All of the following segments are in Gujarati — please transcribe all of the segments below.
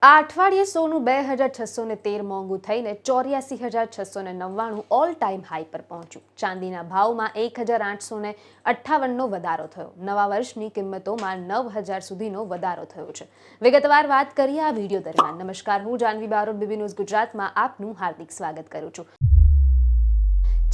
આ અઠવાડિયે સોનું 2613 મોંઘું થઈને 84,699 ઓલ ટાઈમ હાઈ પર પહોંચ્યું. ચાંદીના ભાવમાં 1,858નો વધારો થયો. નવા વર્ષની કિંમતોમાં 9,000 સુધીનો વધારો થયો છે. વિગતવાર વાત કરીએ આ વિડીયો દરમિયાન. નમસ્કાર, હું જાનવી બારોટ, બીબી ન્યૂઝ ગુજરાતમાં આપનું હાર્દિક સ્વાગત કરું છું.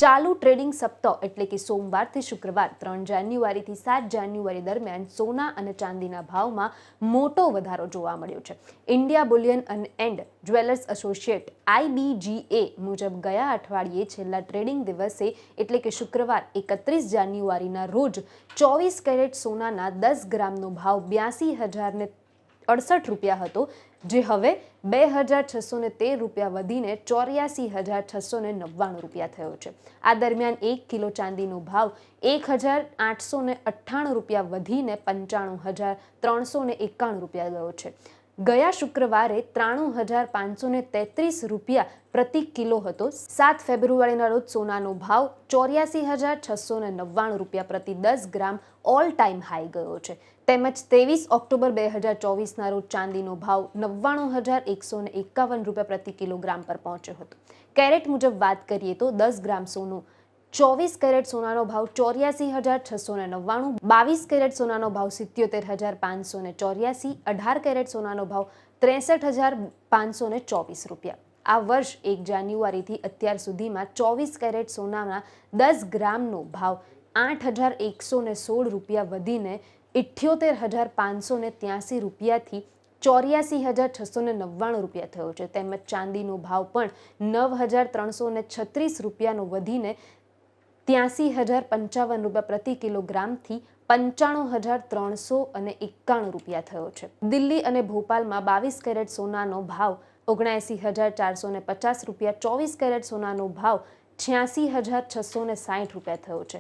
ચાલુ ટ્રેડિંગ સપ્તાહ એટલે કે સોમવારથી શુક્રવાર 3 જાન્યુઆરીથી 7 જાન્યુઆરી દરમિયાન સોના અને ચાંદીના ભાવમાં મોટો વધારો જોવા મળ્યો છે. India Boolean and jewellers associate IBGA મુજબ ગયા અઠવાડિયે છેલ્લા ટ્રેડિંગ દિવસે એટલે કે શુક્રવાર 31 જાન્યુઆરીના રોજ 24 કેરેટ સોનાના 10 ગ્રામનો ભાવ 82,068 રૂપિયા હતો, જે હવે 2,613 રૂપિયા વધીને 84,699 રૂપિયા થયો છે. આ દરમિયાન 1 કિલો ચાંદીનો ભાવ 1,898 રૂપિયા વધીને 95,391 રૂપિયા ગયો છે. ગયા શુક્રવારે 93,533 રૂપિયા પ્રતિ કિલો હતો. 7 ફેબ્રુઆરીના રોજ સોનાનો ભાવ 84,699 રૂપિયા પ્રતિ 10 ગ્રામ ઓલ ટાઈમ હાઈ ગયો છે. તેમજ 23 ઓક્ટોબર 2024ના રોજ ચાંદીનો ભાવ 99,151 રૂપિયા પ્રતિ કિલોગ્રામ પર પહોંચ્યો હતો. કેરેટ મુજબ વાત કરીએ તો 10 ગ્રામ સોનું 24 કેરેટ સોનાનો ભાવ 84,699, 22 કેરેટ સોનાનો ભાવ 77,584, 18 કેરેટ સોનાનો ભાવ 63,524 રૂપિયા. આ વર્ષ 1 જાન્યુઆરીથી અત્યાર સુધીમાં 24 કેરેટ સોનાના 10 ગ્રામનો ભાવ 8,116 રૂપિયા વધીને 78,583 રૂપિયાથી 84,699 રૂપિયા થયો છે. તેમજ ચાંદીનો ભાવ પણ 9,336 રૂપિયાનો વધીને 83,055 રૂપિયા પ્રતિ કિલોગ્રામથી 95,391 રૂપિયા થયો છે. દિલ્હી અને ભોપાલમાં 22 કેરેટ સોનાનો ભાવ 79,450 રૂપિયા, 24 કેરેટ સોનાનો ભાવ 86,660 રૂપિયા થયો છે.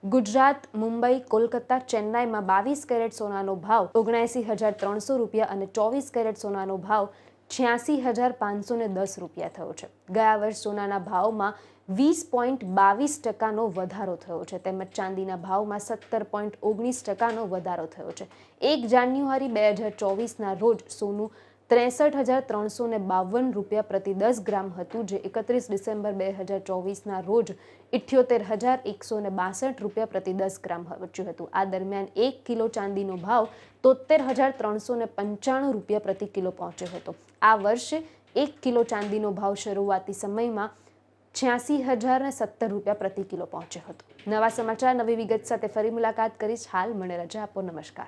ગુજરાત, મુંબઈ, કોલકાતા, ચેન્નાઈમાં 22 કેરેટ સોનાનો ભાવ 79,300 રૂપિયા અને 24 કેરેટ સોનાનો ભાવ 86,510 રૂપિયા થયો છે. ગયા વર્ષ સોનાના ભાવમાં 20.22% વધારો થયો છે. તેમજ ચાંદીના ભાવમાં 17.19% વધારો થયો છે. 1 જાન્યુઆરી 2024ના રોજ સોનું 63,352 રૂપિયા પ્રતિ 10 ગ્રામ હતું, જે 31 ડિસેમ્બર 2024ના રોજ 78,162 રૂપિયા પ્રતિ 10 ગ્રામ પહોંચ્યું હતું. આ દરમિયાન 1 કિલો ચાંદીનો ભાવ 73,395 રૂપિયા પ્રતિ કિલો પહોંચ્યો હતો. આ વર્ષે 1 કિલો ચાંદીનો ભાવ શરૂઆતી સમયમાં 86,070 રૂપિયા પ્રતિ કિલો પહોંચ્યો હતો. નવા સમાચાર, નવી વિગત સાથે ફરી મુલાકાત કરીશ. હાલ મને રજા આપો. નમસ્કાર.